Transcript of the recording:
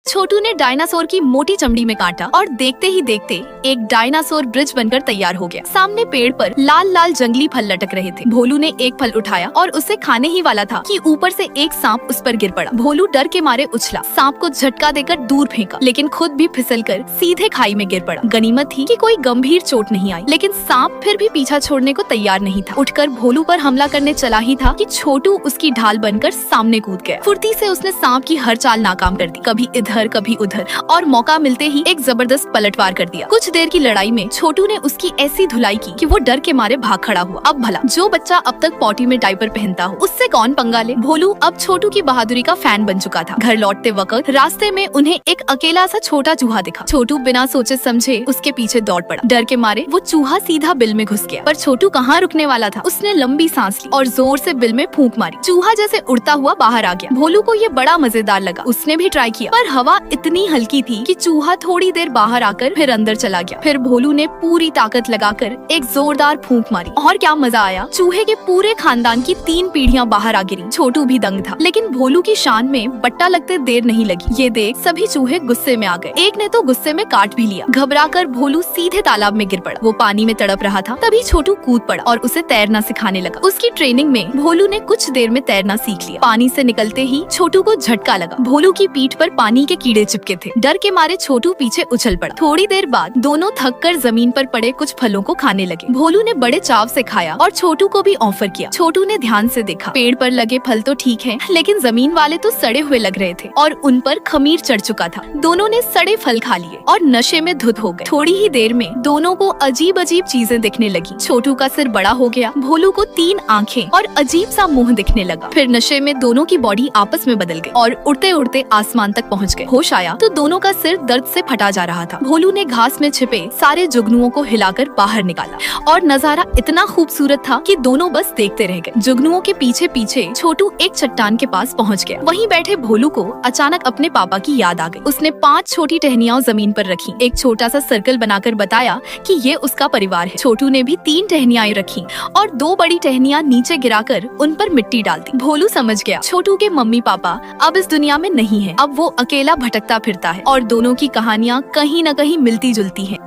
छोटू ने डायनासोर की मोटी चमड़ी में काटा और देखते ही देखते एक डायनासोर ब्रिज बनकर तैयार हो गया। सामने पेड़ पर लाल लाल जंगली फल लटक रहे थे। भोलू ने एक फल उठाया और उसे खाने ही वाला था कि ऊपर से एक सांप उस पर गिर पड़ा। भोलू डर के मारे उछला, सांप को झटका देकर दूर फेंका, लेकिन खुद भी फिसलकर सीधे खाई में गिर पड़ा। गनीमत थी कि कोई गंभीर चोट नहीं आई, लेकिन सांप फिर भी पीछा छोड़ने को तैयार नहीं था। उठकर भोलू पर हमला करने चला ही था कि छोटू उसकी ढाल बनकर सामने कूद गया। फुर्ती से उसने सांप की हर चाल नाकाम कर दी, कभी इधर कभी उधर, और मौका मिलते ही एक जबरदस्त पलटवार कर दिया। कुछ देर की लड़ाई में छोटू ने उसकी ऐसी धुलाई की कि वो डर के मारे भाग खड़ा हुआ। अब भला जो बच्चा अब तक पॉटी में डायपर पहनता हो, उससे कौन पंगा ले। भोलू अब छोटू की बहादुरी का फैन बन चुका था। घर लौटते वक्त रास्ते में उन्हें एक अकेला सा छोटा चूहा दिखा। छोटू बिना सोचे समझे उसके पीछे दौड़ पड़ा। डर के मारे वो चूहा सीधा बिल में घुस गया, पर छोटू कहाँ रुकने वाला था। उसने लंबी सांस ली और जोर से बिल में फूंक मारी। चूहा जैसे उड़ता हुआ बाहर आ गया। भोलू को ये बड़ा मजेदार लगा। उसने भी ट्राई किया, पर हवा इतनी हल्की थी कि चूहा थोड़ी देर बाहर आकर फिर अंदर चला गया। फिर भोलू ने पूरी ताकत लगाकर एक जोरदार फूंक मारी और क्या मजा आया। चूहे के पूरे खानदान की 3 पीढ़ियां बाहर आ गिरी। छोटू भी दंग था, लेकिन भोलू की शान में बट्टा लगते देर नहीं लगी। ये देख सभी चूहे गुस्से में आ गए। एक ने तो गुस्से में काट भी लिया। घबराकर भोलू सीधे तालाब में गिर पड़ा। वो पानी में तड़प रहा था। तभी छोटू कूद पड़ा और उसे तैरना सिखाने लगा। उसकी ट्रेनिंग में भोलू ने कुछ देर में तैरना सीख लिया। पानी से निकलते ही छोटू को झटका लगा। भोलू की पीठ पर पानी के कीड़े चिपके थे। डर के मारे छोटू पीछे उछल पड़ा। थोड़ी देर बाद दोनों थककर जमीन पर पड़े कुछ फलों को खाने लगे। भोलू ने बड़े चाव से खाया और छोटू को भी ऑफर किया। छोटू ने ध्यान से देखा। पेड़ पर लगे फल तो ठीक है, लेकिन जमीन वाले तो सड़े हुए लग रहे थे और उन पर खमीर चढ़ चुका था। दोनों ने सड़े फल खा लिए और नशे में धुत हो गए। थोड़ी ही देर में दोनों को अजीब अजीब चीजें दिखने लगी। छोटू का सिर बड़ा हो गया, भोलू को 3 आंखें और अजीब सा मुंह दिखने लगा। फिर नशे में दोनों की बॉडी आपस में बदल गई और उड़ते उड़ते आसमान तक पहुँच गए। होश आया तो दोनों का सिर दर्द से फटा जा रहा था। भोलू ने घास में छिपे सारे जुगनुओं को हिलाकर बाहर निकाला और नजारा इतना खूबसूरत था कि दोनों बस देखते रह गए। जुगनुओं के पीछे पीछे छोटू एक चट्टान के पास पहुंच गया। वहीं बैठे भोलू को अचानक अपने पापा की याद आ गई। उसने 5 छोटी टहनियां जमीन पर रखी, एक छोटा सा सर्कल बनाकर बताया कि ये उसका परिवार है। छोटू ने भी 3 टहनियां रखी और 2 बड़ी टहनियां नीचे गिराकर उन पर मिट्टी डाल दी। भोलू समझ गया छोटू के मम्मी पापा अब इस दुनिया में नहीं है। अब वो अकेला भटकता फिरता है और दोनों की कहानियाँ कहीं न कहीं मिलती जुलती है।